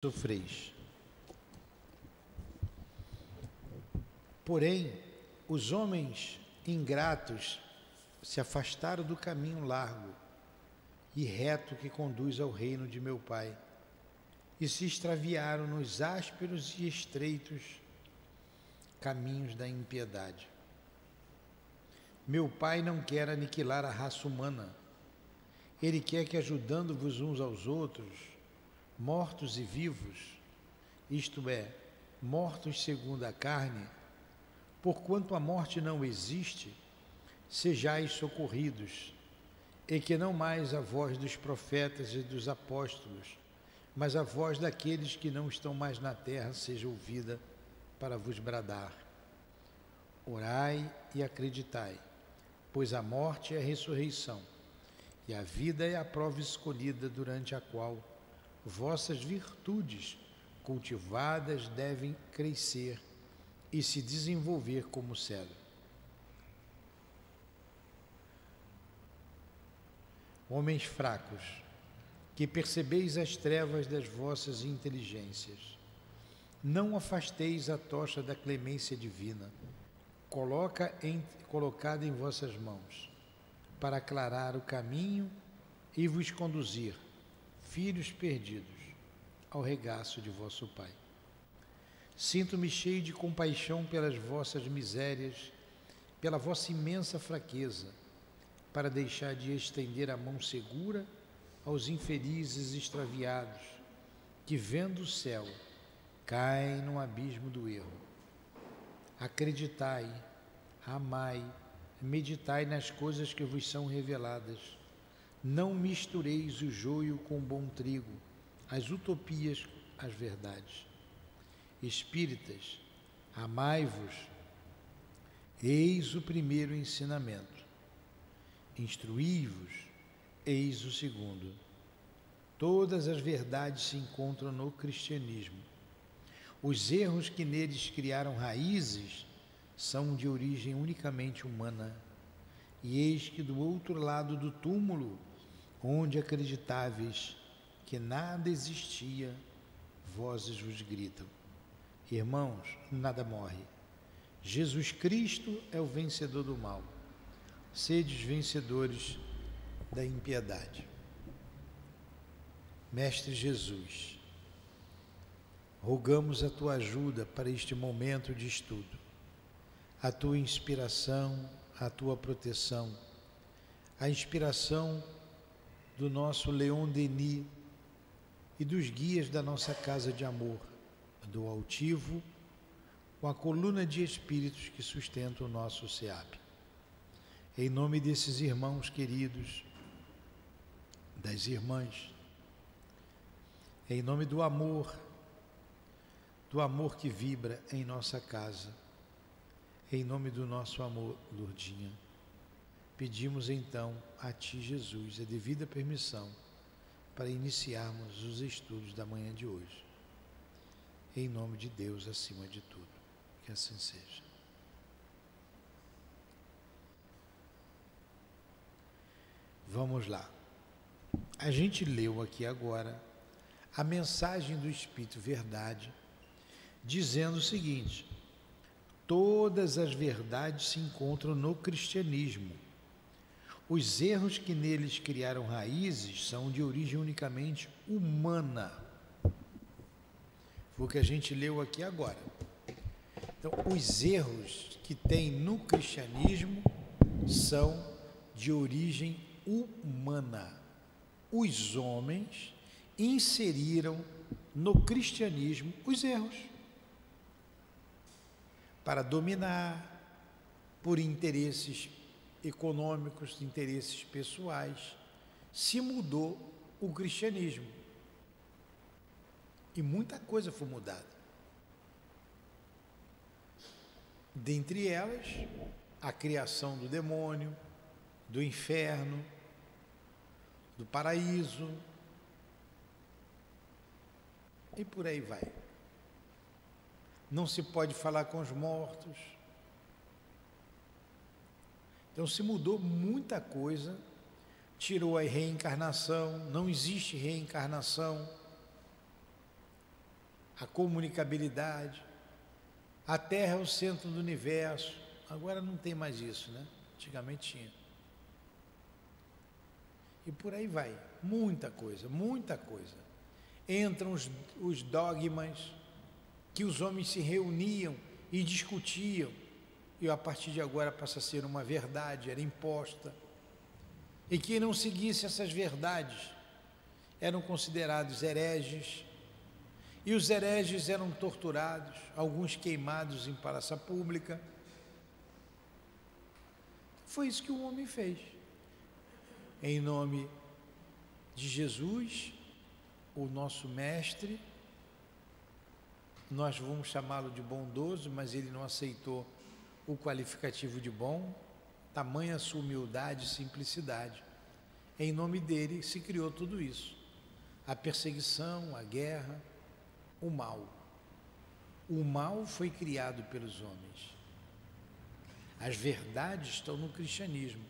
sofreis. Porém, os homens ingratos se afastaram do caminho largo e reto que conduz ao reino de meu Pai, e se extraviaram nos ásperos e estreitos caminhos da impiedade. Meu Pai não quer aniquilar a raça humana. Ele quer que, ajudando-vos uns aos outros, mortos e vivos, isto é, mortos segundo a carne, porquanto a morte não existe, sejais socorridos, e que não mais a voz dos profetas e dos apóstolos, mas a voz daqueles que não estão mais na terra seja ouvida para vos bradar. Orai e acreditai, pois a morte é a ressurreição, e a vida é a prova escolhida durante a qual vossas virtudes cultivadas devem crescer e se desenvolver como cedro. Homens fracos, que percebeis as trevas das vossas inteligências, não afasteis a tocha da clemência divina, colocada em vossas mãos, para aclarar o caminho e vos conduzir, filhos perdidos, ao regaço de vosso Pai. Sinto-me cheio de compaixão pelas vossas misérias, pela vossa imensa fraqueza, para deixar de estender a mão segura aos infelizes extraviados, que, vendo o céu, caem no abismo do erro. Acreditai, amai, meditai nas coisas que vos são reveladas. Não mistureis o joio com o bom trigo, as utopias às verdades. Espíritas, amai-vos, eis o primeiro ensinamento. Instruí-vos, eis o segundo. Todas as verdades se encontram no cristianismo. Os erros que neles criaram raízes são de origem unicamente humana. E eis que do outro lado do túmulo, onde acreditáveis que nada existia, vozes vos gritam: irmãos, nada morre. Jesus Cristo é o vencedor do mal. Sedes vencedores da impiedade. Mestre Jesus, rogamos a tua ajuda para este momento de estudo, a tua inspiração, a tua proteção, a inspiração do nosso Leon Denis e dos guias da nossa casa de amor, do altivo, com a coluna de espíritos que sustenta o nosso SEAP. Em nome desses irmãos queridos, das irmãs, em nome do amor que vibra em nossa casa, em nome do nosso amor, Lourdinha, pedimos então a Ti, Jesus, a devida permissão para iniciarmos os estudos da manhã de hoje. Em nome de Deus acima de tudo, que assim seja. Vamos lá. A gente leu aqui agora a mensagem do Espírito Verdade, dizendo o seguinte: todas as verdades se encontram no cristianismo. Os erros que neles criaram raízes são de origem unicamente humana. Foi o que a gente leu aqui agora. Então, os erros que tem no cristianismo são de origem humana. Os homens inseriram no cristianismo os erros para dominar, por interesses econômicos, interesses pessoais. Se mudou o cristianismo e muita coisa foi mudada. Dentre elas, a criação do demônio, do inferno, do paraíso, e por aí vai. Não se pode falar com os mortos. Então se mudou muita coisa, tirou a reencarnação, não existe reencarnação. a comunicabilidade. A Terra é o centro do universo. Agora não tem mais isso, né? Antigamente tinha. E por aí vai. Muita coisa, muita coisa. Entram os dogmas que os homens se reuniam e discutiam. E a partir de agora passa a ser uma verdade, era imposta. E quem não seguisse essas verdades eram considerados hereges. E os hereges eram torturados, alguns queimados em praça pública. Foi isso que o homem fez. Em nome de Jesus, o nosso mestre, nós vamos chamá-lo de bondoso, mas ele não aceitou o qualificativo de bom, tamanha a sua humildade e simplicidade. Em nome dele se criou tudo isso. A perseguição, a guerra, o mal. O mal foi criado pelos homens. As verdades estão no cristianismo.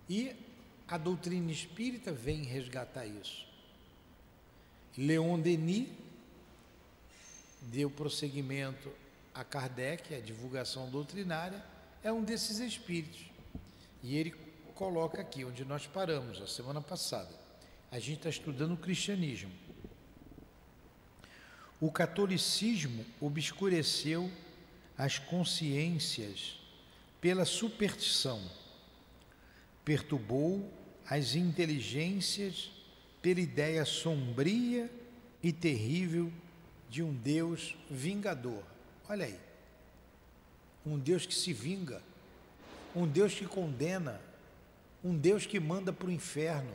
E a doutrina espírita vem resgatar isso. Leon Denis deu prosseguimento a Kardec, a divulgação doutrinária, é um desses espíritos. E ele coloca aqui, onde nós paramos, a semana passada. A gente está estudando o cristianismo. O catolicismo obscureceu as consciências pela superstição, perturbou as inteligências pela ideia sombria e terrível de um Deus vingador. Olha aí, um Deus que se vinga, um Deus que condena, um Deus que manda para o inferno.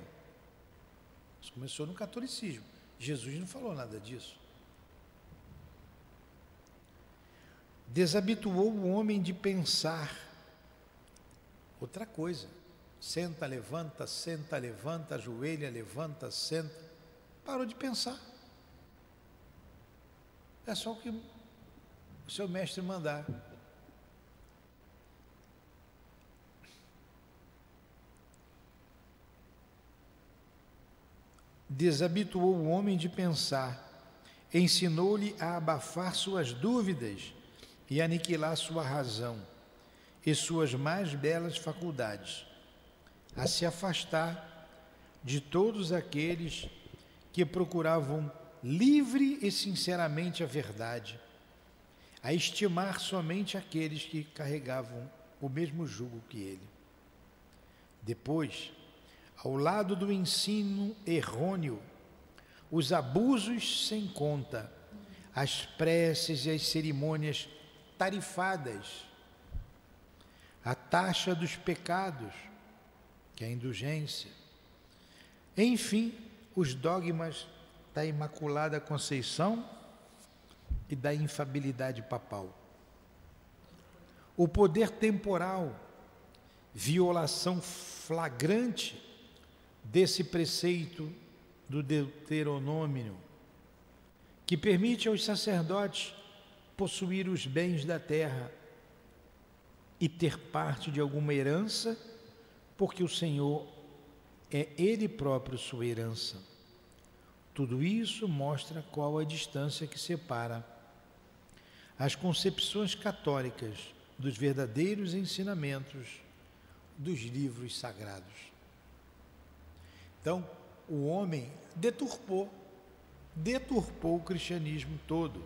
Isso começou no catolicismo. Jesus não falou nada disso. Desabituou o homem de pensar. Outra coisa, senta, levanta, ajoelha, levanta, senta. Parou de pensar. É só o que o seu mestre mandar. Desabituou o homem de pensar, ensinou-lhe a abafar suas dúvidas e aniquilar sua razão e suas mais belas faculdades, a se afastar de todos aqueles que procuravam livre e sinceramente a verdade, a estimar somente aqueles que carregavam o mesmo jugo que ele. Depois, ao lado do ensino errôneo, os abusos sem conta, as preces e as cerimônias tarifadas, a taxa dos pecados, que é a indulgência, enfim, os dogmas da Imaculada Conceição e da infabilidade papal. O poder temporal, violação flagrante desse preceito do Deuteronômio, que permite aos sacerdotes possuir os bens da terra e ter parte de alguma herança, porque o Senhor é Ele próprio sua herança. Tudo isso mostra qual a distância que separa as concepções católicas dos verdadeiros ensinamentos dos livros sagrados. Então, o homem deturpou o cristianismo todo.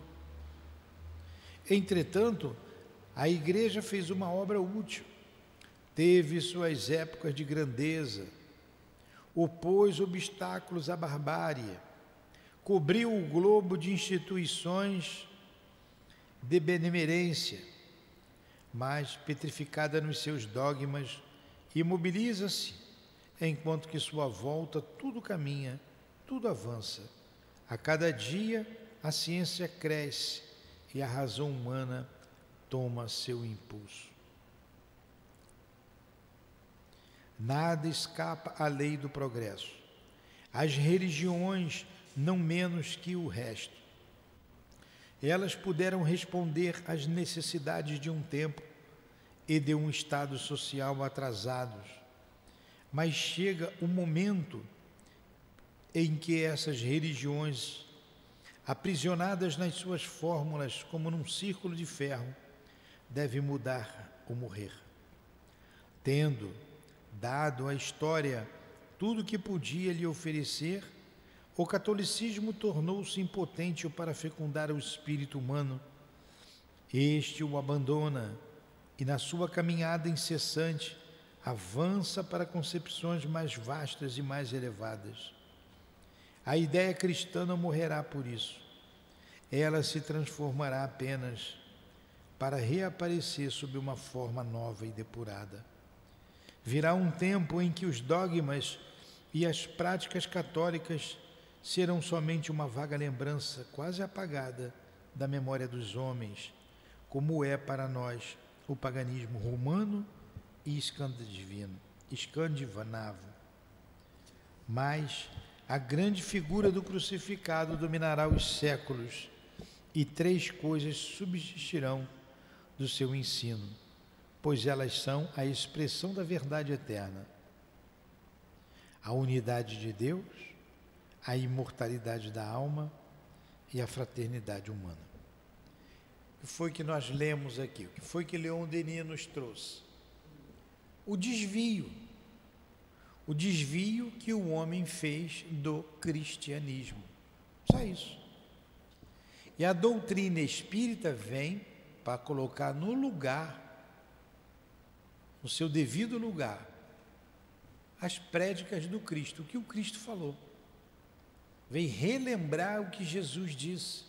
Entretanto, a Igreja fez uma obra útil, teve suas épocas de grandeza, opôs obstáculos à barbárie, cobriu o globo de instituições de benemerência, mas petrificada nos seus dogmas, imobiliza-se, enquanto que sua volta tudo caminha, tudo avança. A cada dia a ciência cresce e a razão humana toma seu impulso. Nada escapa à lei do progresso. As religiões, não menos que o resto, elas puderam responder às necessidades de um tempo e de um estado social atrasados, mas chega o momento em que essas religiões aprisionadas nas suas fórmulas como num círculo de ferro, devem mudar ou morrer. Tendo dado à história tudo o que podia lhe oferecer, o catolicismo tornou-se impotente para fecundar o espírito humano. Este o abandona e, na sua caminhada incessante, avança para concepções mais vastas e mais elevadas. A ideia cristã não morrerá por isso. Ela se transformará apenas para reaparecer sob uma forma nova e depurada. Virá um tempo em que os dogmas e as práticas católicas serão somente uma vaga lembrança quase apagada da memória dos homens, como é para nós o paganismo romano e escandinavo. Mas a grande figura do crucificado dominará os séculos, e 3 coisas subsistirão do seu ensino, pois elas são a expressão da verdade eterna: a unidade de Deus, a imortalidade da alma e a fraternidade humana. O que foi que nós lemos aqui? O que foi que Leon Denis nos trouxe? O desvio que o homem fez do cristianismo. Só isso. E a doutrina espírita vem para colocar no lugar, no seu devido lugar, as prédicas do Cristo, o que o Cristo falou. Vem relembrar o que Jesus disse.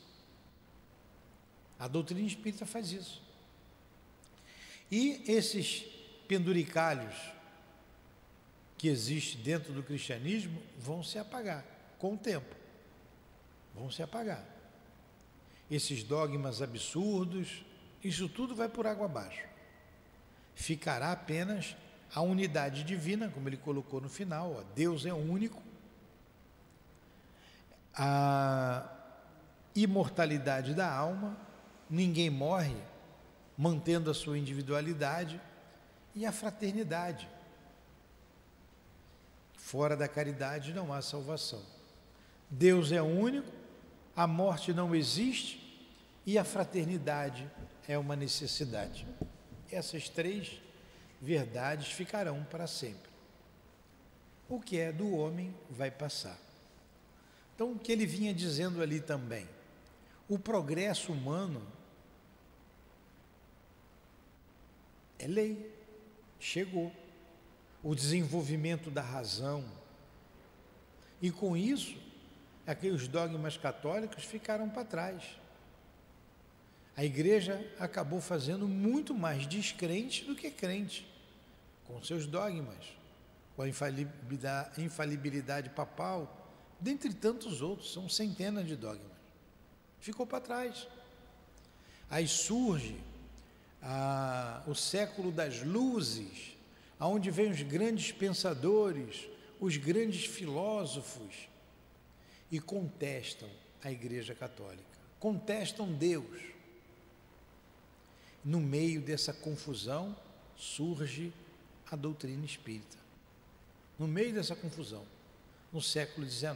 A doutrina espírita faz isso. E esses penduricalhos que existem dentro do cristianismo vão se apagar com o tempo. Vão se apagar. Esses dogmas absurdos, isso tudo vai por água abaixo. Ficará apenas a unidade divina, como ele colocou no final, ó, Deus é único, a imortalidade da alma, ninguém morre, mantendo a sua individualidade, e a fraternidade. Fora da caridade não há salvação. Deus é único, a morte não existe e a fraternidade é uma necessidade. Essas 3 verdades ficarão para sempre. O que é do homem vai passar. Então, o que ele vinha dizendo ali também, o progresso humano é lei, chegou. O desenvolvimento da razão. E com isso, aqueles dogmas católicos ficaram para trás. A igreja acabou fazendo muito mais descrente do que crente, com seus dogmas, com a infalibilidade papal, dentre tantos outros, são centenas de dogmas. Ficou para trás. Aí surge o século das luzes, aonde vêm os grandes pensadores, os grandes filósofos, e contestam a Igreja Católica, contestam Deus. No meio dessa confusão surge a doutrina espírita. No meio dessa confusão, no século XIX.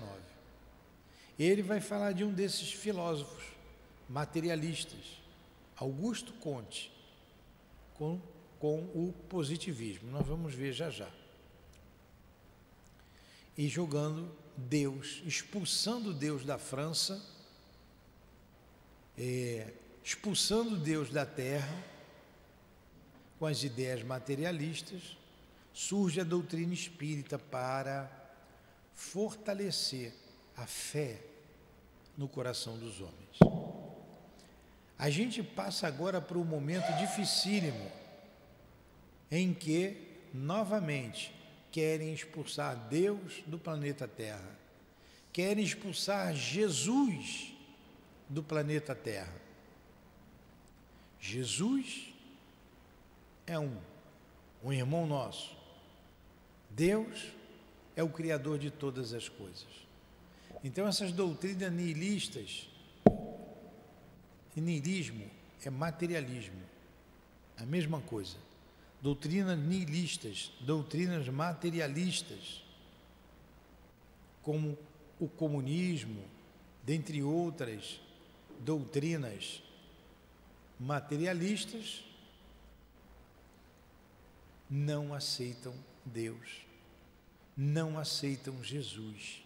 Ele vai falar de um desses filósofos materialistas, Augusto Comte, com o positivismo. Nós vamos ver já já. E jogando Deus, expulsando Deus da França, expulsando Deus da terra, com as ideias materialistas, surge a doutrina espírita para fortalecer a fé no coração dos homens. A gente passa agora por um momento dificílimo, em que, novamente, querem expulsar Deus do planeta Terra, querem expulsar Jesus do planeta Terra. Jesus é um irmão nosso. Deus é o Criador de todas as coisas. Então essas doutrinas nihilistas, nihilismo é materialismo, a mesma coisa. Doutrinas nihilistas, doutrinas materialistas, como o comunismo, dentre outras doutrinas materialistas, não aceitam Deus, não aceitam Jesus.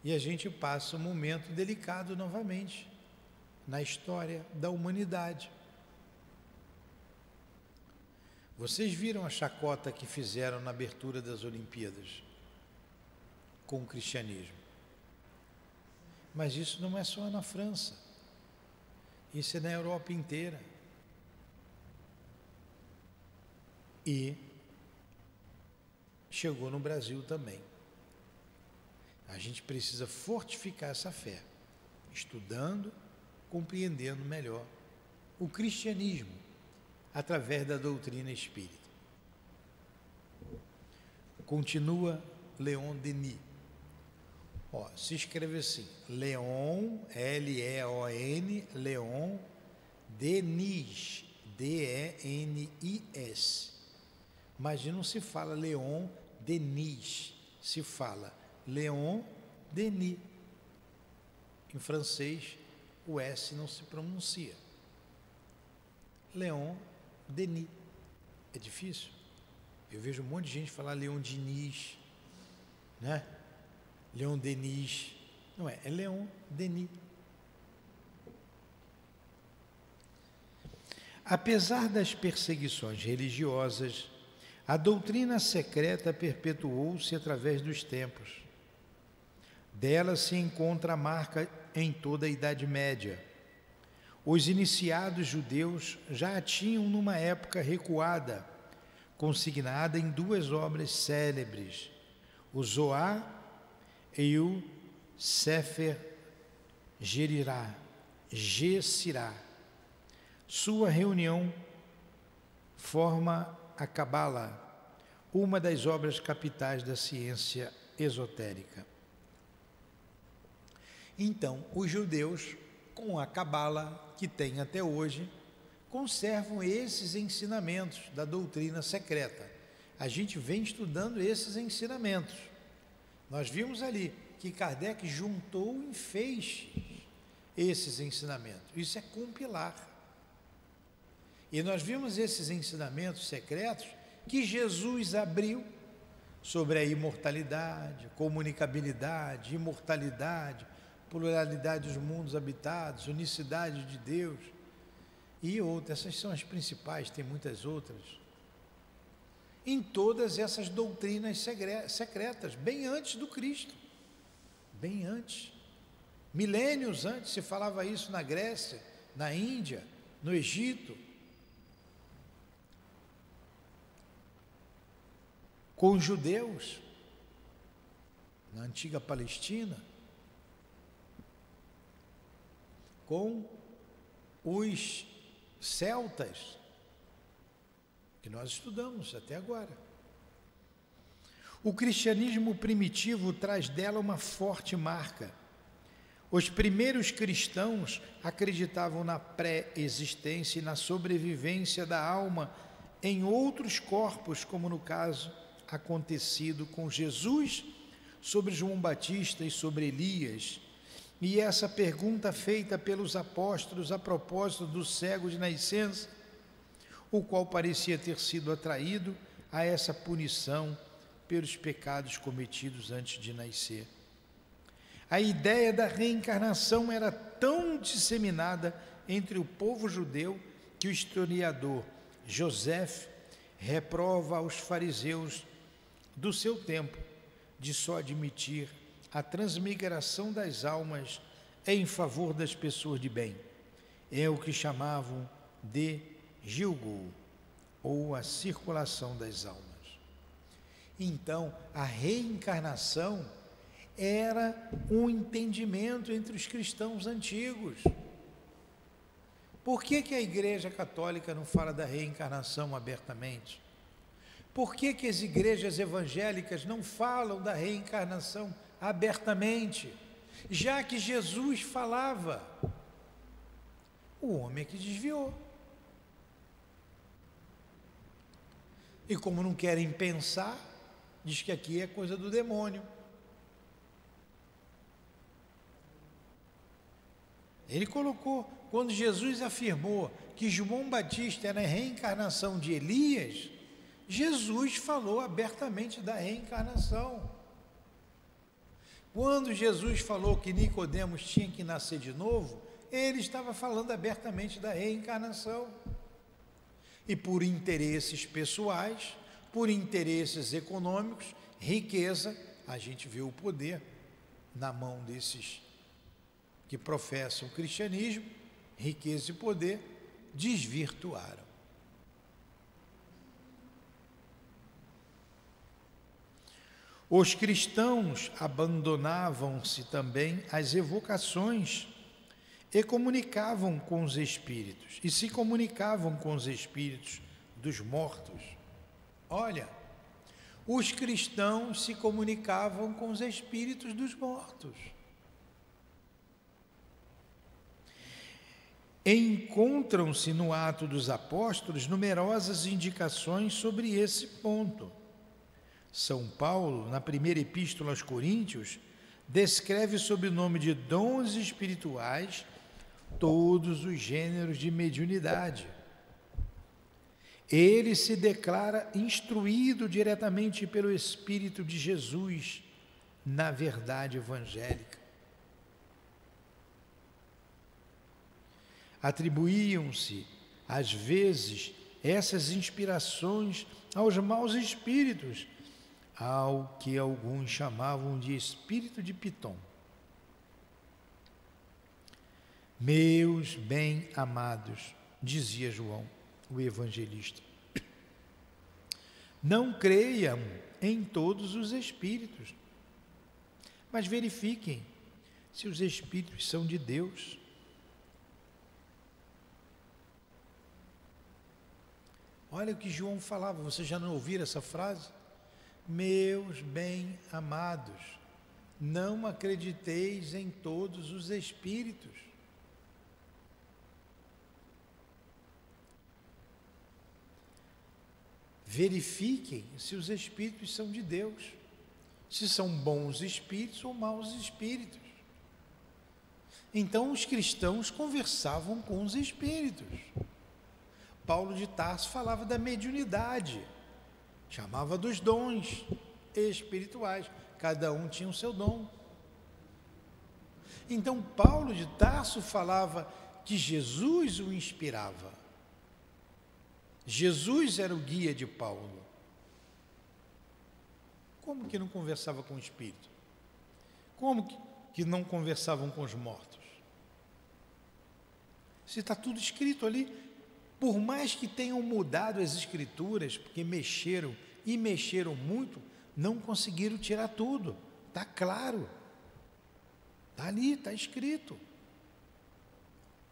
E a gente passa um momento delicado novamente na história da humanidade. Vocês viram a chacota que fizeram na abertura das Olimpíadas com o cristianismo. Mas isso não é só na França, isso é na Europa inteira. E chegou no Brasil também. A gente precisa fortificar essa fé, estudando, compreendendo melhor o cristianismo através da doutrina espírita. Continua Leon Denis. Se escreve assim, Leon, L-E-O-N, Leon Denis, D-E-N-I-S. Mas não se fala Leon Denis, se fala Leon Denis. Em francês, o S não se pronuncia. Leon Denis. É difícil. Eu vejo um monte de gente falar Leon Diniz, né? Leon Denis. Não é Leon Denis. Apesar das perseguições religiosas, a doutrina secreta perpetuou-se através dos tempos. Dela se encontra a marca em toda a Idade Média. Os iniciados judeus já a tinham numa época recuada, consignada em duas obras célebres, o Zohar e o Sefer Gesirá. Sua reunião forma a Cabala, uma das obras capitais da ciência esotérica. Então, os judeus, com a Cabala, que tem até hoje, conservam esses ensinamentos da doutrina secreta. A gente vem estudando esses ensinamentos. Nós vimos ali que Kardec juntou em feixes esses ensinamentos. Isso é compilar. E nós vimos esses ensinamentos secretos que Jesus abriu sobre a imortalidade, comunicabilidade, imortalidade, pluralidade dos mundos habitados, unicidade de Deus e outras. Essas são as principais, tem muitas outras. Em todas essas doutrinas secretas, bem antes do Cristo, bem antes. Milênios antes se falava isso na Grécia, na Índia, no Egito. Com os judeus, na antiga Palestina, com os celtas, que nós estudamos até agora. O cristianismo primitivo traz dela uma forte marca. Os primeiros cristãos acreditavam na pré-existência e na sobrevivência da alma em outros corpos, como no caso acontecido com Jesus, sobre João Batista e sobre Elias. E essa pergunta feita pelos apóstolos a propósito do cego de nascença, o qual parecia ter sido atraído a essa punição pelos pecados cometidos antes de nascer. A ideia da reencarnação era tão disseminada entre o povo judeu que o historiador Joseph reprova aos fariseus do seu tempo de só admitir a transmigração das almas em favor das pessoas de bem. É o que chamavam de Gilgul, ou a circulação das almas. Então, a reencarnação era um entendimento entre os cristãos antigos. Por que a Igreja Católica não fala da reencarnação abertamente? Por que as igrejas evangélicas não falam da reencarnação abertamente? Já que Jesus falava, o homem é que desviou. E como não querem pensar, diz que aqui é coisa do demônio. Ele colocou, quando Jesus afirmou que João Batista era a reencarnação de Elias, Jesus falou abertamente da reencarnação. Quando Jesus falou que Nicodemos tinha que nascer de novo, ele estava falando abertamente da reencarnação. E por interesses pessoais, por interesses econômicos, riqueza, a gente vê o poder na mão desses que professam o cristianismo, riqueza e poder, desvirtuaram. Os cristãos abandonavam-se também às evocações e comunicavam com os espíritos, e se comunicavam com os espíritos dos mortos. Olha, os cristãos se comunicavam com os espíritos dos mortos. Encontram-se no Atos dos Apóstolos numerosas indicações sobre esse ponto. São Paulo, na primeira epístola aos Coríntios, descreve sob o nome de dons espirituais todos os gêneros de mediunidade. Ele se declara instruído diretamente pelo Espírito de Jesus na verdade evangélica. Atribuíam-se, às vezes, essas inspirações aos maus espíritos, ao que alguns chamavam de espírito de Piton. Meus bem-amados, dizia João, o evangelista, não creiam em todos os espíritos, mas verifiquem se os espíritos são de Deus. Olha o que João falava, vocês já não ouviram essa frase? Meus bem-amados, não acrediteis em todos os espíritos. Verifiquem se os espíritos são de Deus, se são bons espíritos ou maus espíritos. Então os cristãos conversavam com os espíritos. Paulo de Tarso falava da mediunidade, chamava dos dons espirituais, cada um tinha o seu dom. Então Paulo de Tarso falava que Jesus o inspirava. Jesus era o guia de Paulo. Como que não conversava com o espírito? Como que não conversavam com os mortos? Se está tudo escrito ali, por mais que tenham mudado as escrituras, porque mexeram e mexeram muito, não conseguiram tirar tudo. Está claro. Está ali, está escrito.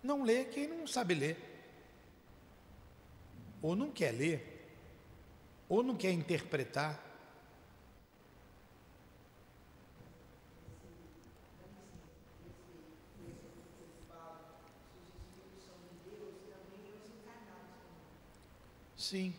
Não lê quem não sabe ler. Ou não quer ler, ou não quer interpretar. Sim.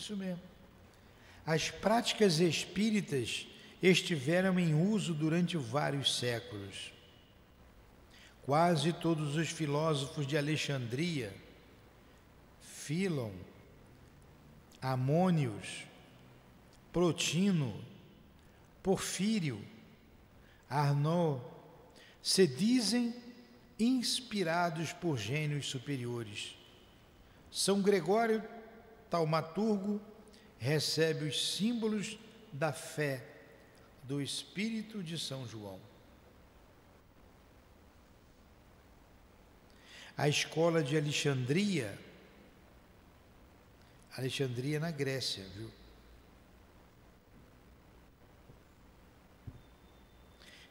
Isso mesmo. As práticas espíritas estiveram em uso durante vários séculos. Quase todos os filósofos de Alexandria, Filon, Amônios, Plotino, Porfírio, Arnaud, se dizem inspirados por gênios superiores. São Gregório Taumaturgo recebe os símbolos da fé do Espírito de São João. A escola de Alexandria na Grécia, viu?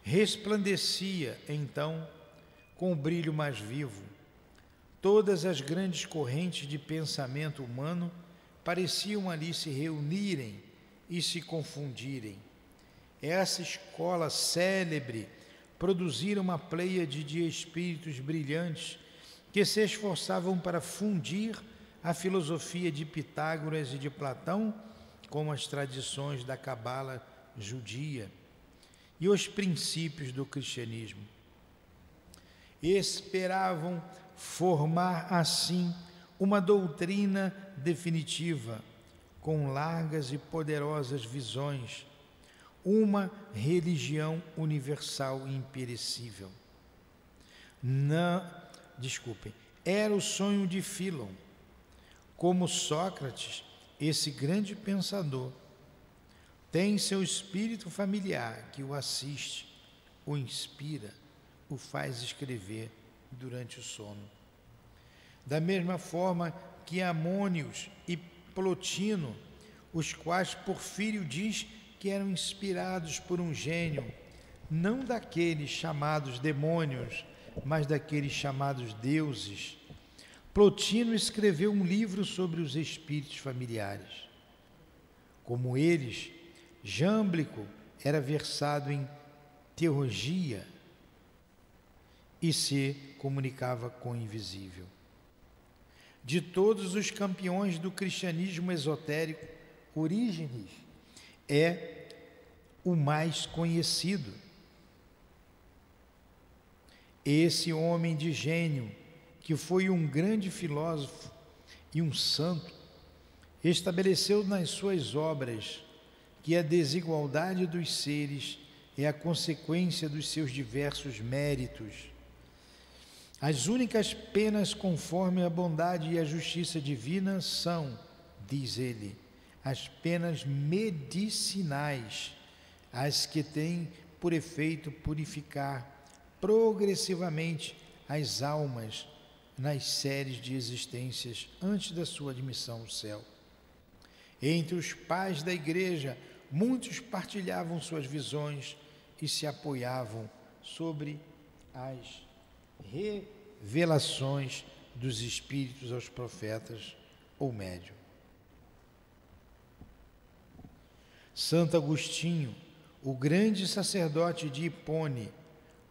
Resplandecia, então, com o brilho mais vivo. Todas as grandes correntes de pensamento humano pareciam ali se reunirem e se confundirem. Essa escola célebre produzira uma pleiade de espíritos brilhantes que se esforçavam para fundir a filosofia de Pitágoras e de Platão com as tradições da cabala judia e os princípios do cristianismo. Esperavam formar assim uma doutrina definitiva, com largas e poderosas visões, uma religião universal e imperecível. Era o sonho de Filon. Como Sócrates, esse grande pensador tem seu espírito familiar que o assiste, o inspira, o faz escrever durante o sono. Da mesma forma que Amônios e Plotino, os quais Porfírio diz que eram inspirados por um gênio, não daqueles chamados demônios, mas daqueles chamados deuses. Plotino escreveu um livro sobre os espíritos familiares. Como eles, Jâmblico era versado em teurgia e se comunicava com o invisível. De todos os campeões do cristianismo esotérico, Orígenes é o mais conhecido. Esse homem de gênio, que foi um grande filósofo e um santo, estabeleceu nas suas obras que a desigualdade dos seres é a consequência dos seus diversos méritos. As únicas penas conforme a bondade e a justiça divina são, diz ele, as penas medicinais, as que têm por efeito purificar progressivamente as almas nas séries de existências antes da sua admissão ao céu. Entre os pais da Igreja, muitos partilhavam suas visões e se apoiavam sobre as revelações dos Espíritos aos profetas ou médium. Santo Agostinho, o grande sacerdote de Hipone,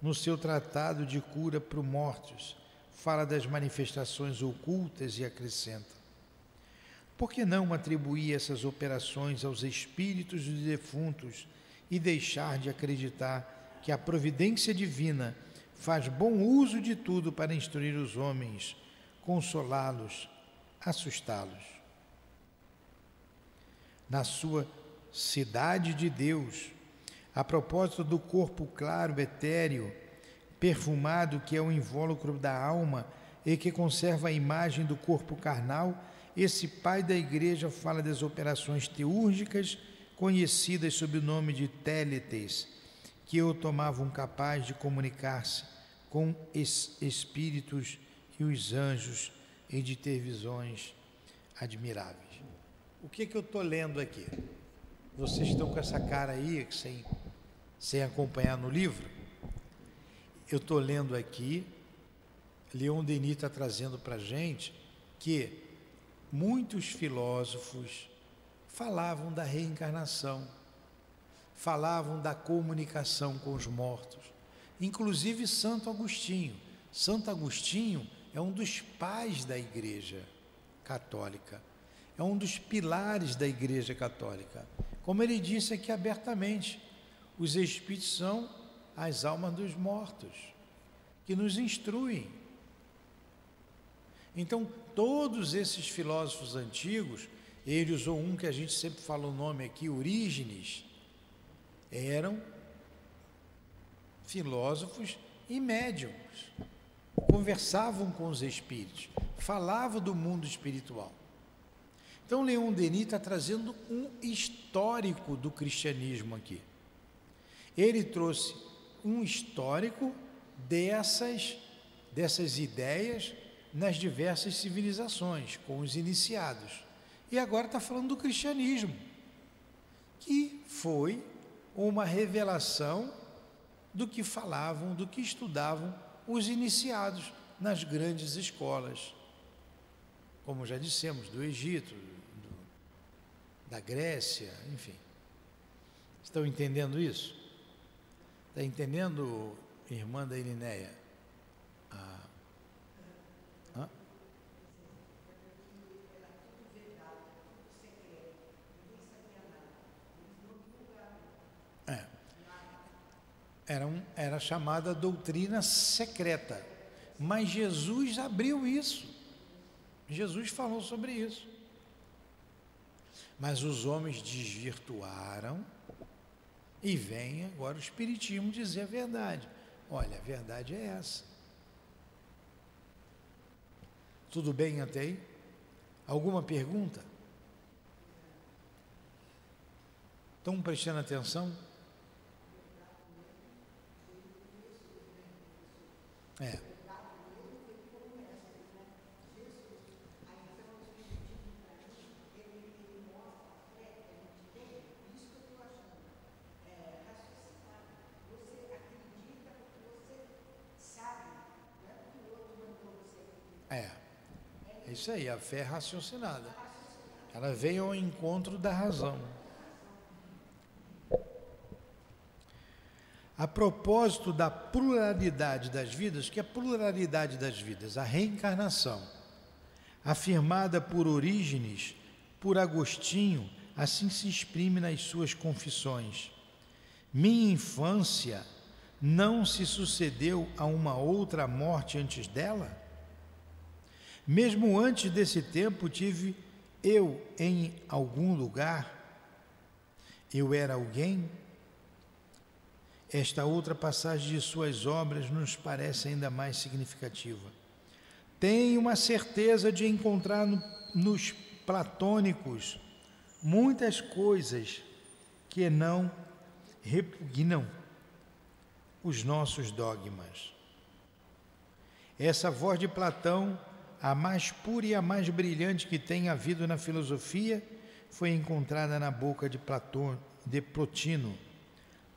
no seu tratado de cura para os mortos, fala das manifestações ocultas e acrescenta: por que não atribuir essas operações aos espíritos dos defuntos e deixar de acreditar que a providência divina faz bom uso de tudo para instruir os homens, consolá-los, assustá-los? Na sua Cidade de Deus, a propósito do corpo claro, etéreo, perfumado, que é o invólucro da alma e que conserva a imagem do corpo carnal, esse pai da Igreja fala das operações teúrgicas conhecidas sob o nome de téletes, que o tomavam capaz de comunicar-se com espíritos e os anjos e de ter visões admiráveis. O que eu estou lendo aqui? Vocês estão com essa cara aí, sem acompanhar no livro? Eu estou lendo aqui, Leon Denis está trazendo para a gente que muitos filósofos falavam da reencarnação, falavam da comunicação com os mortos, inclusive Santo Agostinho. Santo Agostinho é um dos pais da Igreja Católica, é um dos pilares da Igreja Católica. Como ele disse aqui abertamente, os espíritos são as almas dos mortos, que nos instruem. Então, todos esses filósofos antigos, ele usou um que a gente sempre fala o nome aqui, Orígenes, eram filósofos e médiuns, conversavam com os espíritos, falavam do mundo espiritual. Então, Leon Denis está trazendo um histórico do cristianismo aqui. Ele trouxe um histórico dessas ideias nas diversas civilizações, com os iniciados. E agora está falando do cristianismo, que foi uma revelação do que falavam, do que estudavam os iniciados nas grandes escolas, como já dissemos, do Egito, da Grécia, enfim. Estão entendendo isso? Está entendendo, irmã da Irineia? Era chamada doutrina secreta. Mas Jesus abriu isso. Jesus falou sobre isso. Mas os homens desvirtuaram e vem agora o Espiritismo dizer a verdade. Olha, a verdade é essa. Tudo bem até aí? Alguma pergunta? Estão prestando atenção? É. É isso aí, a fé raciocinada. Ela veio ao encontro da razão. A propósito da pluralidade das vidas, que é a pluralidade das vidas, a reencarnação, afirmada por Orígenes, por Agostinho, assim se exprime nas suas confissões. Minha infância não se sucedeu a uma outra morte antes dela? Mesmo antes desse tempo tive eu em algum lugar? Eu era alguém? Esta outra passagem de suas obras nos parece ainda mais significativa. Tenho uma certeza de encontrar nos platônicos muitas coisas que não repugnam os nossos dogmas. Essa voz de Platão, a mais pura e a mais brilhante que tem havido na filosofia, foi encontrada na boca de Plotino,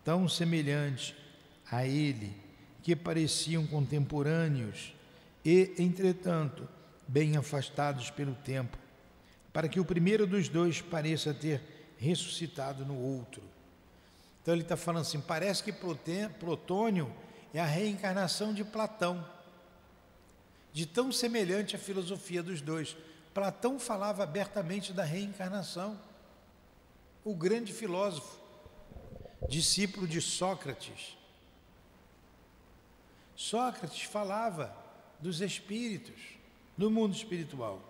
tão semelhante a ele, que pareciam contemporâneos e, entretanto, bem afastados pelo tempo, para que o primeiro dos dois pareça ter ressuscitado no outro. Então ele está falando assim, parece que Plotônio é a reencarnação de Platão, de tão semelhante à filosofia dos dois. Platão falava abertamente da reencarnação, o grande filósofo, discípulo de Sócrates. Sócrates falava dos espíritos, do mundo espiritual.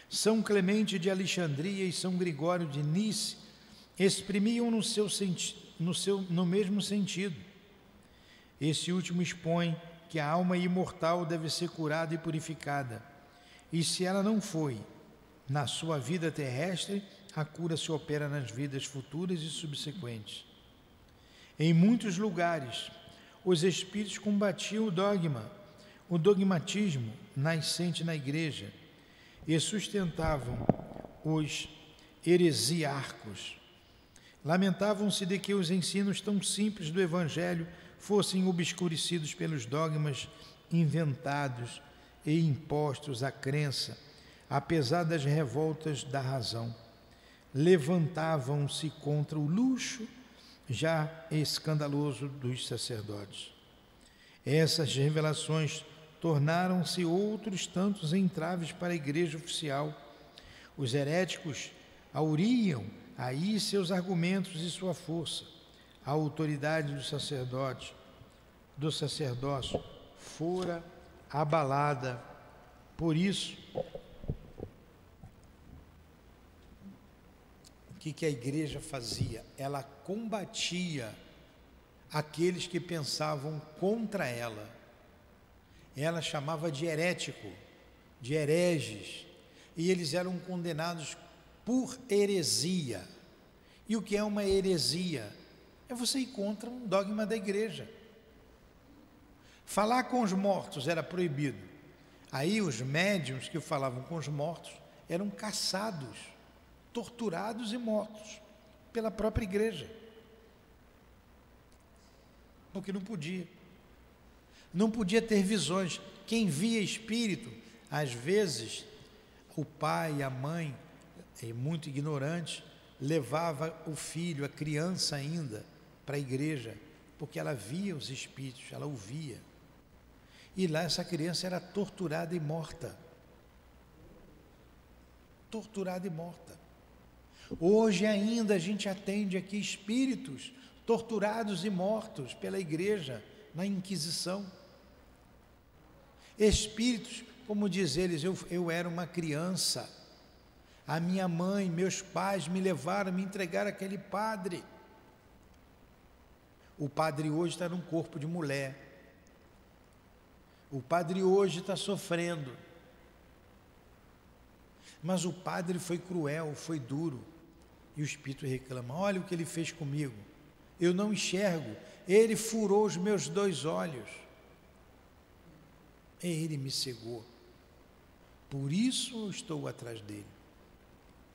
São Clemente de Alexandria e São Gregório de Nice exprimiam no mesmo sentido. Esse último expõe que a alma imortal deve ser curada e purificada, e se ela não foi na sua vida terrestre, a cura se opera nas vidas futuras e subsequentes. Em muitos lugares, os espíritos combatiam o dogmatismo nascente na igreja, e sustentavam os heresiarcos. Lamentavam-se de que os ensinos tão simples do Evangelho fossem obscurecidos pelos dogmas inventados e impostos à crença, apesar das revoltas da razão. Levantavam-se contra o luxo já escandaloso dos sacerdotes. Essas revelações tornaram-se outros tantos entraves para a igreja oficial. Os heréticos auriam aí seus argumentos e sua força. A autoridade do sacerdócio fora abalada. Por isso, o que a igreja fazia? Ela combatia aqueles que pensavam contra ela. Ela chamava de herético, de hereges, e eles eram condenados por heresia. E o que é uma heresia? É você ir contra um dogma da igreja. Falar com os mortos era proibido. Aí os médiuns que falavam com os mortos eram caçados, torturados e mortos pela própria igreja. Porque não podia. Não podia ter visões. Quem via espírito, às vezes, o pai, a mãe, muito ignorante, levava o filho, a criança ainda, para a igreja, porque ela via os espíritos, ela ouvia. E lá essa criança era torturada e morta. Torturada e morta. Hoje ainda a gente atende aqui espíritos torturados e mortos pela igreja na Inquisição. Espíritos, como diz eles, eu era uma criança, a minha mãe, meus pais me levaram, me entregaram aquele padre. O padre hoje está num corpo de mulher. O padre hoje está sofrendo. Mas o padre foi cruel, foi duro. E o espírito reclama: olha o que ele fez comigo. Eu não enxergo. Ele furou os meus 2 olhos. Ele me cegou. Por isso eu estou atrás dele.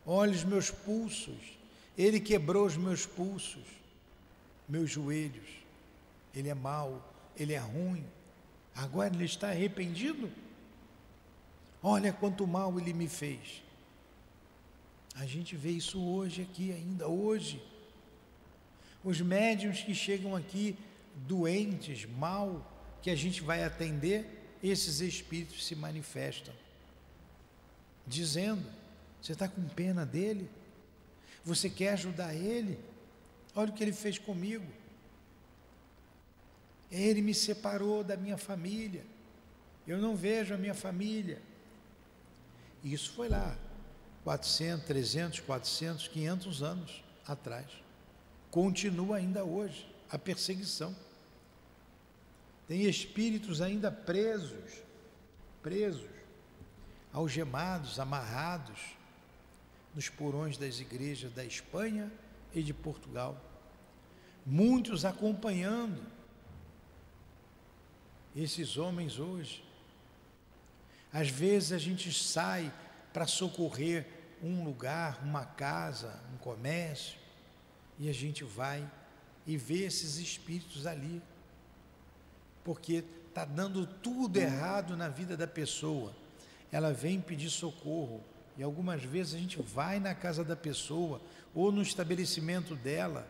Olha os meus pulsos. Ele quebrou os meus pulsos, meus joelhos. Ele é mau, ele é ruim. Agora ele está arrependido? Olha quanto mal ele me fez. A gente vê isso hoje aqui ainda, hoje. Os médiuns que chegam aqui doentes, mal, que a gente vai atender, esses espíritos se manifestam, dizendo: você está com pena dele? Você quer ajudar ele? Olha o que ele fez comigo. Ele me separou da minha família. Eu não vejo a minha família. Isso foi lá, 400, 300, 400, 500 anos atrás. Continua ainda hoje a perseguição. Tem espíritos ainda presos, algemados, amarrados, nos porões das igrejas da Espanha e de Portugal. Muitos acompanhando esses homens hoje. Às vezes a gente sai para socorrer um lugar, uma casa, um comércio, e a gente vai e vê esses espíritos ali, porque está dando tudo errado na vida da pessoa. Ela vem pedir socorro, e algumas vezes a gente vai na casa da pessoa, ou no estabelecimento dela,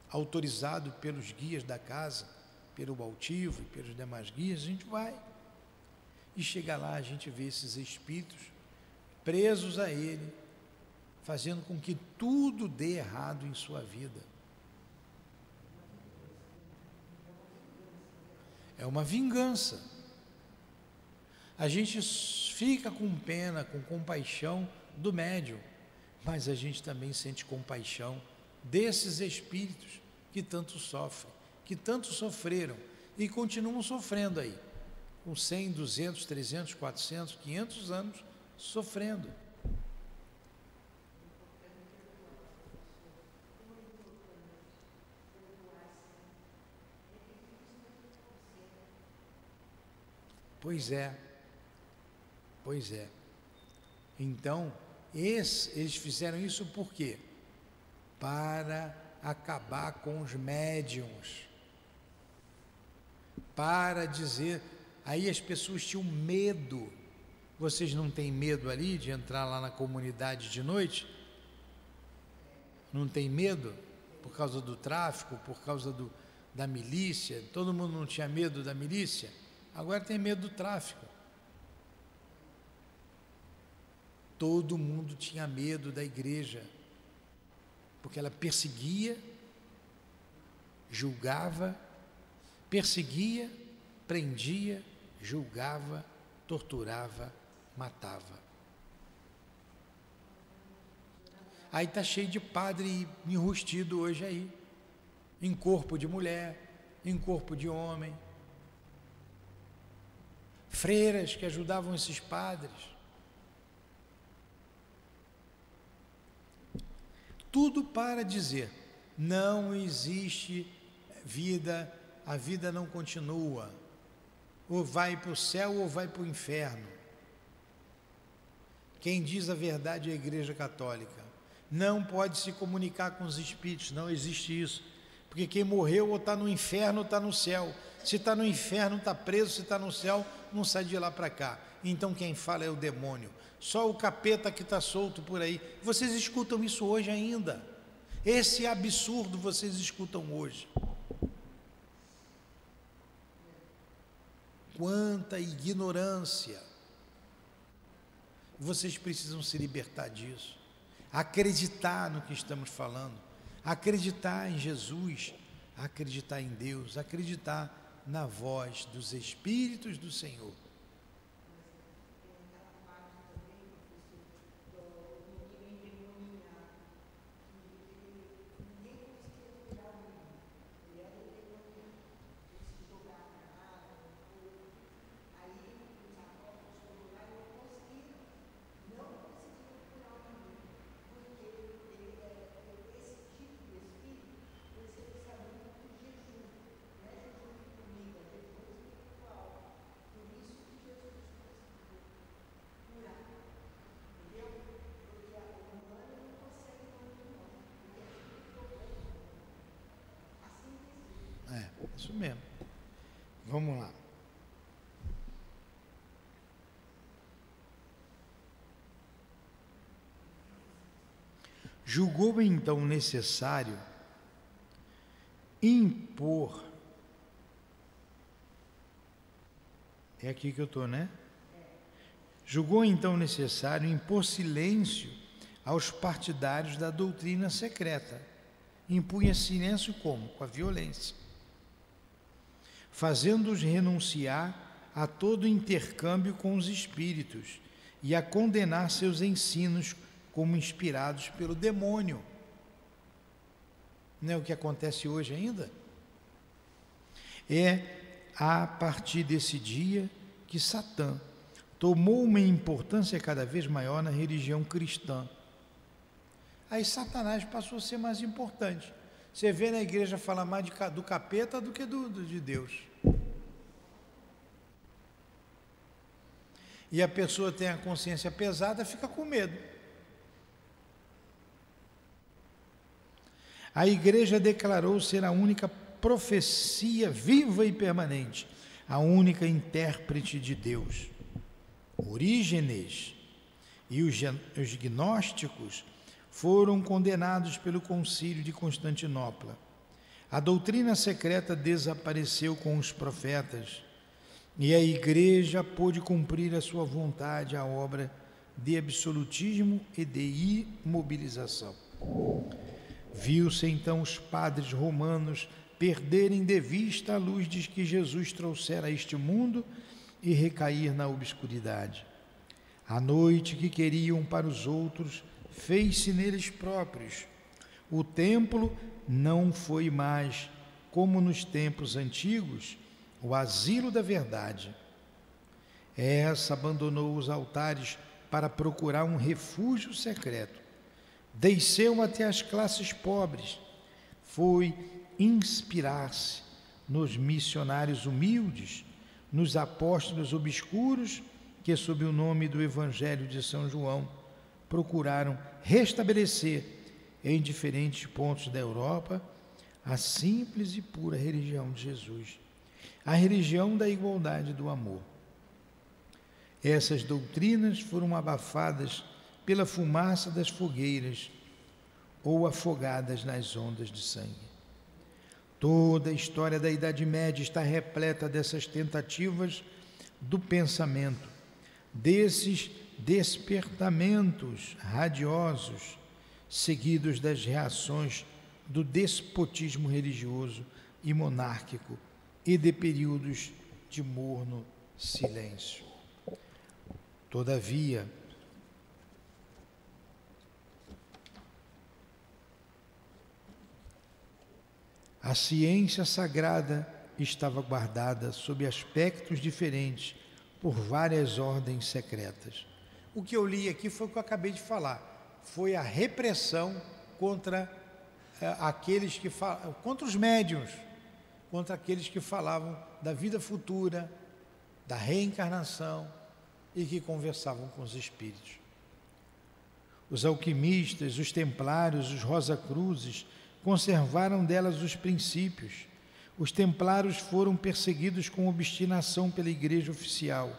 autorizado pelos guias da casa, pelo altivo e pelos demais guias, a gente vai. E chega lá, a gente vê esses espíritos presos a ele, fazendo com que tudo dê errado em sua vida. É uma vingança. A gente fica com pena, com compaixão do médium, mas a gente também sente compaixão desses espíritos que tanto sofrem, que tanto sofreram e continuam sofrendo aí, com 100, 200, 300, 400, 500 anos sofrendo. Pois é. Então, eles fizeram isso por quê? Para acabar com os médiuns, para dizer, aí as pessoas tinham medo. Vocês não têm medo ali de entrar lá na comunidade de noite? Não tem medo? Por causa do tráfico, por causa da milícia? Todo mundo não tinha medo da milícia? Agora tem medo do tráfico. Todo mundo tinha medo da igreja, porque ela perseguia, julgava, perseguia, prendia, julgava, torturava, matava. Aí está cheio de padre enrustido hoje aí, em corpo de mulher, em corpo de homem. Freiras que ajudavam esses padres. Tudo para dizer, não existe vida, a vida não continua, ou vai para o céu ou vai para o inferno. Quem diz a verdade é a Igreja Católica. Não pode se comunicar com os espíritos, não existe isso, porque quem morreu ou está no inferno ou está no céu. Se está no inferno está preso, se está no céu não sai de lá para cá. Então quem fala é o demônio. Só o capeta que está solto por aí. Vocês escutam isso hoje ainda. Esse absurdo vocês escutam hoje. Quanta ignorância. Vocês precisam se libertar disso. Acreditar no que estamos falando. acreditar em Jesus, acreditar em Deus, acreditar na voz dos Espíritos do Senhor. Isso mesmo. Vamos lá. Julgou então necessário impor. É aqui que eu estou, né? Julgou então necessário impor silêncio aos partidários da doutrina secreta. Impunha silêncio como? Com a violência, fazendo-os renunciar a todo intercâmbio com os espíritos e a condenar seus ensinos como inspirados pelo demônio. Não é o que acontece hoje ainda? É a partir desse dia que Satã tomou uma importância cada vez maior na religião cristã. Aí Satanás passou a ser mais importante. Você vê na igreja falar mais do capeta do que de Deus. E a pessoa tem a consciência pesada, fica com medo. A igreja declarou ser a única profecia viva e permanente, a única intérprete de Deus. Orígenes e os gnósticos foram condenados pelo Concílio de Constantinopla. A doutrina secreta desapareceu com os profetas e a Igreja pôde cumprir a sua vontade, a obra de absolutismo e de imobilização. Viu-se então os padres romanos perderem de vista a luz de que Jesus trouxera a este mundo e recair na obscuridade. A noite que queriam para os outros fez-se neles próprios. O templo não foi mais, como nos tempos antigos, o asilo da verdade. Essa abandonou os altares para procurar um refúgio secreto. Desceu até as classes pobres. Foi inspirar-se nos missionários humildes, nos apóstolos obscuros que, sob o nome do Evangelho de São João, procuraram restabelecer em diferentes pontos da Europa a simples e pura religião de Jesus, a religião da igualdade e do amor. Essas doutrinas foram abafadas pela fumaça das fogueiras ou afogadas nas ondas de sangue. Toda a história da Idade Média está repleta dessas tentativas do pensamento, desses despertamentos radiosos, seguidos das reações do despotismo religioso e monárquico e de períodos de morno silêncio. Todavia, a ciência sagrada estava guardada sob aspectos diferentes por várias ordens secretas. O que eu li aqui foi o que eu acabei de falar. Foi a repressão contra aqueles que contra os médiuns, contra aqueles que falavam da vida futura, da reencarnação e que conversavam com os espíritos. Os alquimistas, os templários, os Rosa-Cruzes conservaram delas os princípios. Os templários foram perseguidos com obstinação pela Igreja oficial.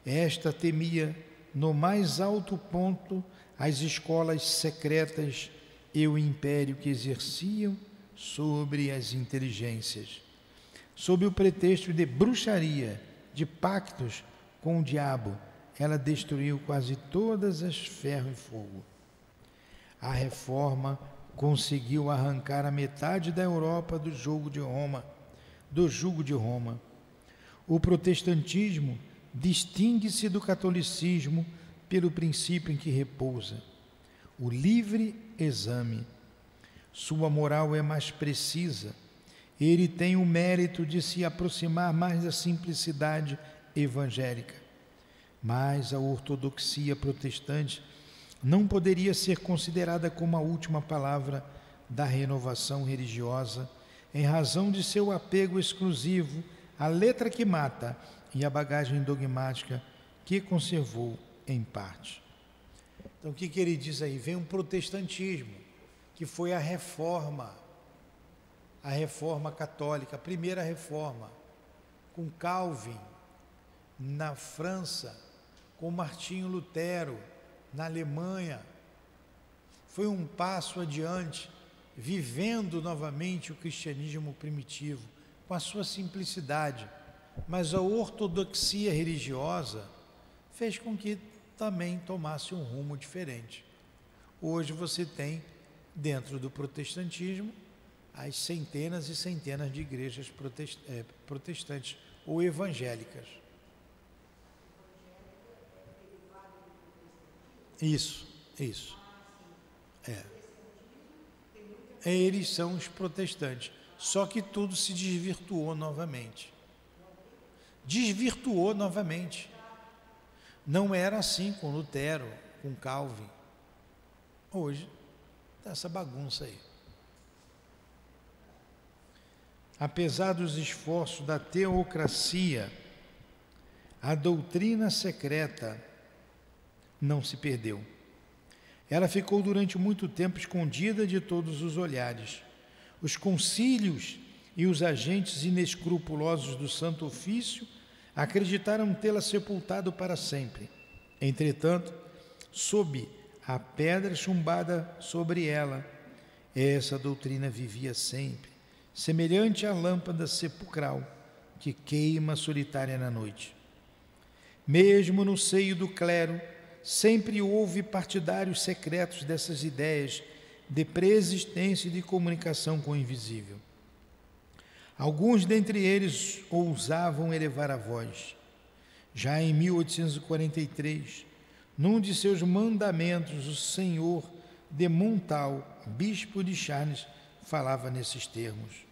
Esta temia, no mais alto ponto, as escolas secretas e o império que exerciam sobre as inteligências. Sob o pretexto de bruxaria, de pactos com o diabo, ela destruiu quase todas as ferro e fogo. A reforma conseguiu arrancar a metade da Europa do jugo de Roma. O protestantismo distingue-se do catolicismo pelo princípio em que repousa, o livre exame. Sua moral é mais precisa. Ele tem o mérito de se aproximar mais da simplicidade evangélica. Mas a ortodoxia protestante não poderia ser considerada como a última palavra da renovação religiosa, em razão de seu apego exclusivo à letra que mata e à bagagem dogmática que conservou em parte. Então, o que ele diz aí? Vem um protestantismo, que foi a reforma católica, a primeira reforma, com Calvin na França, com Martinho Lutero na Alemanha. Foi um passo adiante, vivendo novamente o cristianismo primitivo, com a sua simplicidade, mas a ortodoxia religiosa fez com que também tomasse um rumo diferente. Hoje você tem, dentro do protestantismo, as centenas e centenas de igrejas protestantes ou evangélicas. Isso. Eles são os protestantes. Só que tudo se desvirtuou novamente. Não era assim com Lutero, com Calvin. Hoje está essa bagunça aí. Apesar dos esforços da teocracia, a doutrina secreta não se perdeu. Ela ficou durante muito tempo escondida de todos os olhares. Os concílios e os agentes inescrupulosos do Santo Ofício acreditaram tê-la sepultado para sempre. Entretanto, sob a pedra chumbada sobre ela, essa doutrina vivia sempre, semelhante à lâmpada sepulcral que queima solitária na noite. Mesmo no seio do clero, sempre houve partidários secretos dessas ideias de preexistência e de comunicação com o invisível. Alguns dentre eles ousavam elevar a voz. Já em 1843, num de seus mandamentos, o senhor de Montal, bispo de Chartres, falava nesses termos: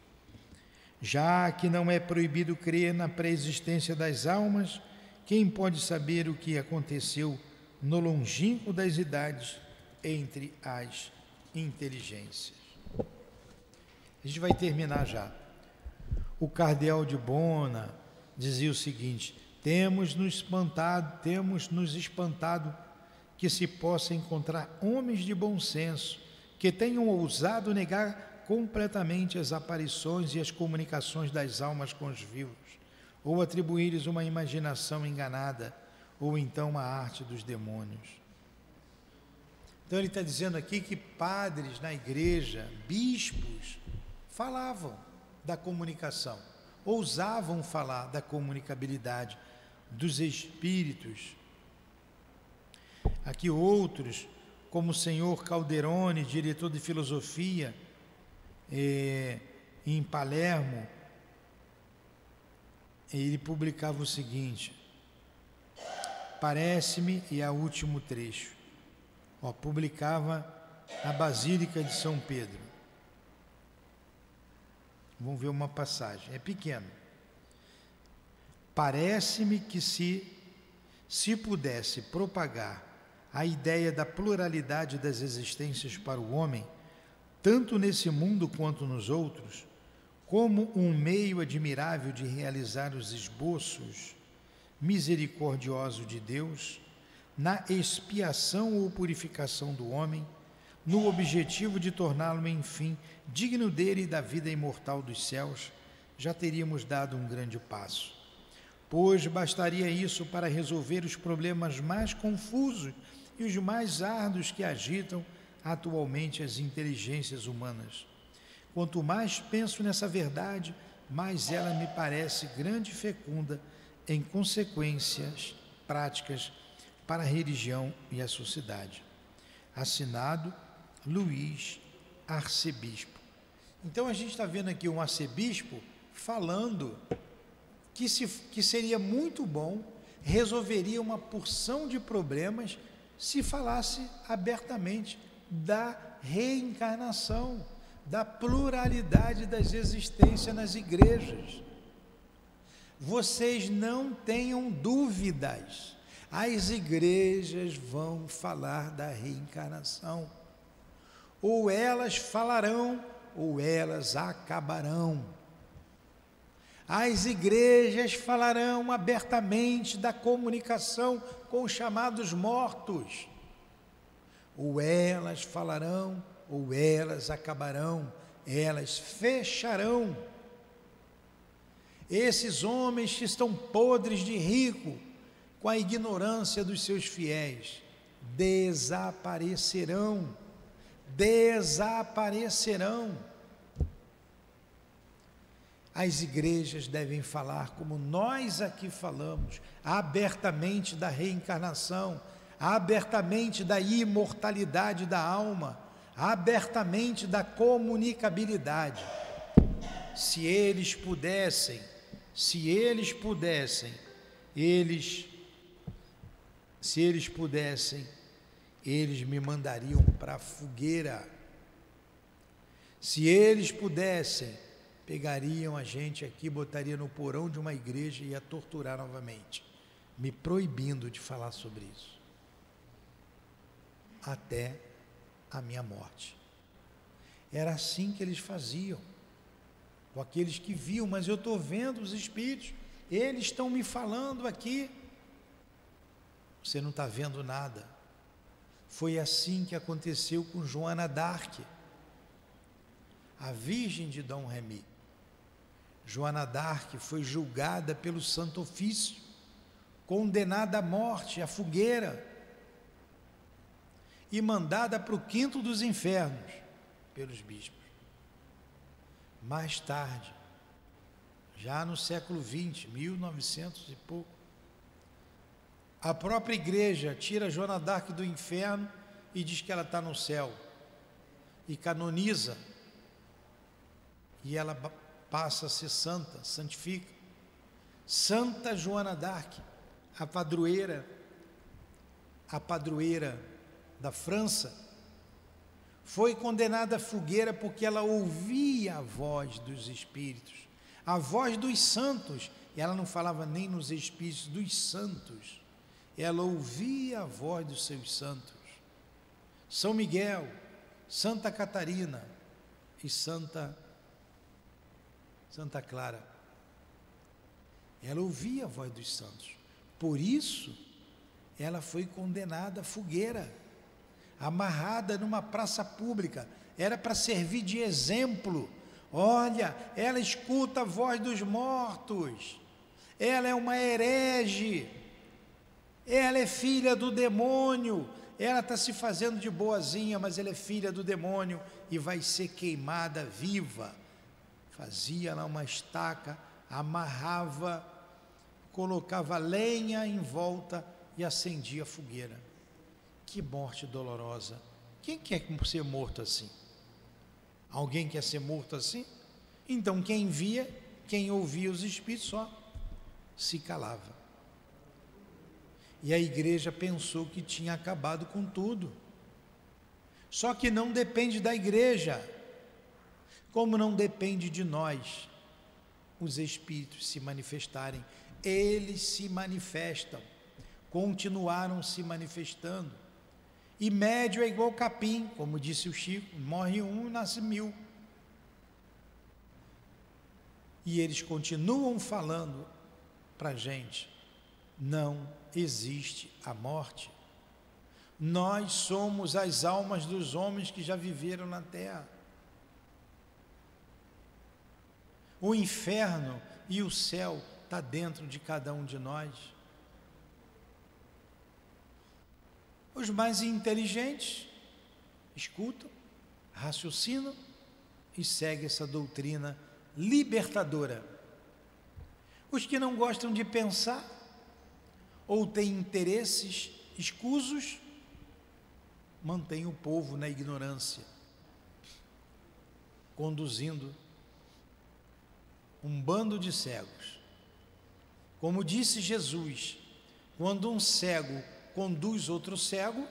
já que não é proibido crer na pré-existência das almas, quem pode saber o que aconteceu no longínquo das idades entre as inteligências? A gente vai terminar já. O cardeal de Bona dizia o seguinte: temos nos espantado que se possa encontrar homens de bom senso que tenham ousado negar completamente as aparições e as comunicações das almas com os vivos, ou atribuir-lhes uma imaginação enganada, ou então a arte dos demônios. Então ele está dizendo aqui que padres na igreja, bispos, falavam da comunicação, ousavam falar da comunicabilidade dos espíritos. Aqui outros, como o senhor Calderone, diretor de filosofia em Palermo, ele publicava o seguinte: parece-me, e é o último trecho, publicava na Basílica de São Pedro. Vamos ver uma passagem, é pequeno. Parece-me que se pudesse propagar a ideia da pluralidade das existências para o homem, tanto nesse mundo quanto nos outros, como um meio admirável de realizar os esboços misericordiosos de Deus, na expiação ou purificação do homem, no objetivo de torná-lo, enfim, digno dele e da vida imortal dos céus, já teríamos dado um grande passo. Pois bastaria isso para resolver os problemas mais confusos e os mais árduos que agitam atualmente as inteligências humanas. Quanto mais penso nessa verdade, mais ela me parece grande e fecunda em consequências práticas para a religião e a sociedade. Assinado Luiz arcebispo. Então a gente está vendo aqui um arcebispo falando que seria muito bom, resolveria uma porção de problemas se falasse abertamente da reencarnação, da pluralidade das existências nas igrejas. Vocês não tenham dúvidas, as igrejas vão falar da reencarnação. Ou elas falarão, ou elas acabarão. As igrejas falarão abertamente da comunicação com os chamados mortos. Ou elas falarão, ou elas acabarão, elas fecharão. Esses homens que estão podres de rico, com a ignorância dos seus fiéis, desaparecerão. Desaparecerão. As igrejas devem falar como nós aqui falamos, abertamente da reencarnação, abertamente da imortalidade da alma, abertamente da comunicabilidade. Se eles pudessem, eles me mandariam para a fogueira. Se eles pudessem, pegariam a gente aqui, botaria no porão de uma igreja e ia torturar novamente, me proibindo de falar sobre isso, até a minha morte. Era assim que eles faziam, com aqueles que viam, mas eu estou vendo os espíritos, eles estão me falando aqui, você não está vendo nada. Foi assim que aconteceu com Joana d'Arc, a Virgem de Dom Remy. Joana d'Arc foi julgada pelo Santo Ofício, condenada à morte, à fogueira, e mandada para o quinto dos infernos pelos bispos. Mais tarde, já no século XX, 1900 e pouco, a própria igreja tira Joana d'Arc do inferno e diz que ela está no céu, e canoniza, e ela passa a ser santa, santifica. Santa Joana d'Arc, a padroeira da França, foi condenada à fogueira porque ela ouvia a voz dos espíritos, a voz dos santos, e ela não falava nem nos espíritos, dos santos, ela ouvia a voz dos seus santos. São Miguel, Santa Catarina e Santa Clara, ela ouvia a voz dos santos, por isso ela foi condenada à fogueira, amarrada numa praça pública, era para servir de exemplo. Olha, ela escuta a voz dos mortos, ela é uma herege, ela é filha do demônio, ela está se fazendo de boazinha, mas ela é filha do demônio e vai ser queimada viva. Fazia lá uma estaca, amarrava, colocava lenha em volta e acendia a fogueira. Que morte dolorosa! Quem quer ser morto assim? Alguém quer ser morto assim? Então quem via, quem ouvia os espíritos só se calava. E a igreja pensou que tinha acabado com tudo. Só que não depende da igreja, como não depende de nós, os espíritos se manifestarem. Eles se manifestam, continuaram se manifestando. E médio é igual capim, como disse o Chico, morre um e nasce 1000. E eles continuam falando para a gente, não existe a morte. Nós somos as almas dos homens que já viveram na terra. O inferno e o céu está dentro de cada um de nós. Os mais inteligentes escutam, raciocinam e seguem essa doutrina libertadora. Os que não gostam de pensar ou têm interesses escusos, mantêm o povo na ignorância. conduzindo um bando de cegos. Como disse Jesus, quando um cego conduz outro cego,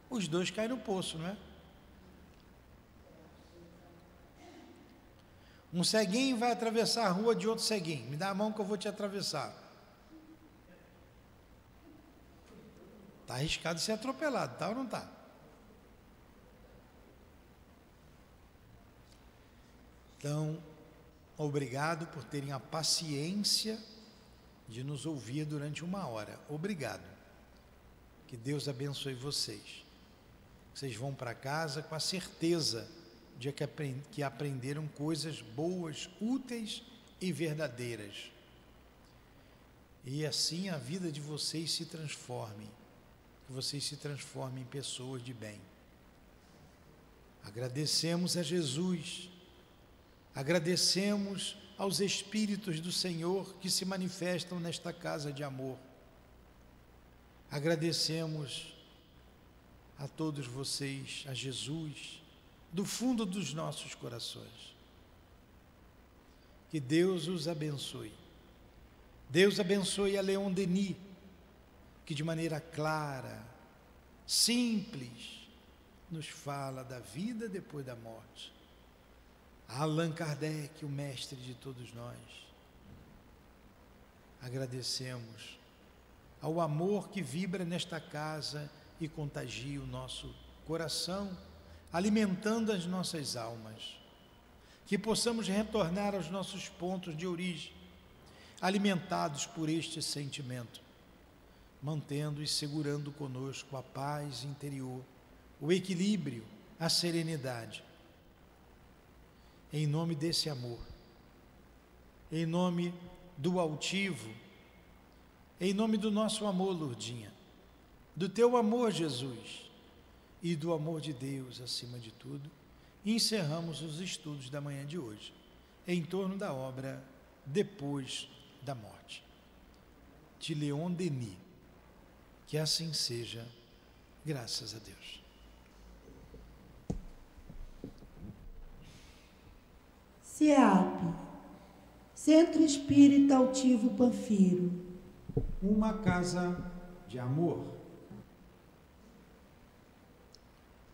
os dois caem no poço, não é? Um ceguinho vai atravessar a rua de outro ceguinho. Me dá a mão que eu vou te atravessar. Está arriscado de ser atropelado, tá ou não está? Então, obrigado por terem a paciência de nos ouvir durante 1 hora. Obrigado. Que Deus abençoe vocês. Vocês vão para casa com a certeza de que aprenderam coisas boas, úteis e verdadeiras. E assim a vida de vocês se transforme. Que vocês se transformem em pessoas de bem. Agradecemos a Jesus. Agradecemos aos Espíritos do Senhor que se manifestam nesta casa de amor. Agradecemos a todos vocês, a Jesus, do fundo dos nossos corações. Que Deus os abençoe. Deus abençoe a Leon Denis, que de maneira clara, simples, nos fala da vida depois da morte. Allan Kardec, o mestre de todos nós. Agradecemos ao amor que vibra nesta casa e contagia o nosso coração, alimentando as nossas almas. Que possamos retornar aos nossos pontos de origem, alimentados por este sentimento, mantendo e segurando conosco a paz interior, o equilíbrio, a serenidade. Em nome desse amor, em nome do altivo, em nome do nosso amor, Lourdinha, do teu amor, Jesus, e do amor de Deus acima de tudo, encerramos os estudos da manhã de hoje, em torno da obra Depois da Morte, de Leon Denis. Que assim seja, graças a Deus. CEAP, Centro Espírita Altivo Panfiro. Uma casa de amor.